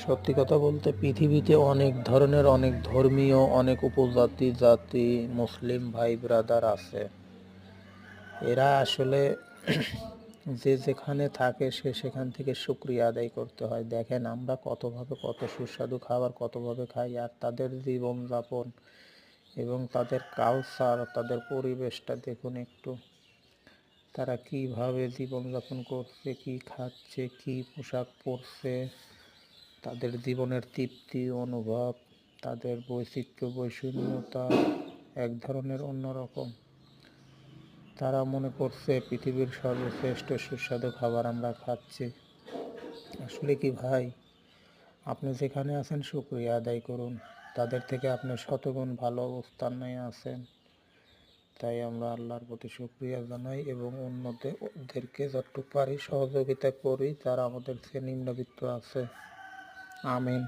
সত্যি কথা বলতে পৃথিবীতে অনেক ধরনের, অনেক ধর্মীয়, অনেক উপজাতি, জাতি, মুসলিম ভাই ব্রাদার আছে। এরা আসলে যে যেখানে থাকে সে সেখান থেকে শুকরিয়া আদায় করতে হয়। দেখেন আমরা কতভাবে কত সুস্বাদু খাবার কতভাবে খাই, আর তাদের জীবনযাপন এবং তাদের কালচার, তাদের পরিবেশটা দেখুন একটু। তারা কীভাবে জীবনযাপন করছে, কী খাচ্ছে, কী পোশাক পরছে, তাদের জীবনের তৃপ্তি অনুভব, তাদের বৈচিত্র্য বৈষম্যতা এক ধরনের অন্যরকম। তারা মনে করছে পৃথিবীর সর্বশ্রেষ্ঠ সুস্বাদু খাবার আমরা খাচ্ছি। আসলে কি ভাই, আপনি যেখানে আছেন শুকরিয়া আদায় করুন। তাদের থেকে আপনি শতগুণ ভালো অবস্থানে আছেন। তাই আমরা আল্লাহর প্রতি শুকরিয়া জানাই এবং অন্যদেরকে যতটুকু পারি সহযোগিতা করি যারা আমাদের চেয়ে নিম্নবিত্ত আছে। আমিন।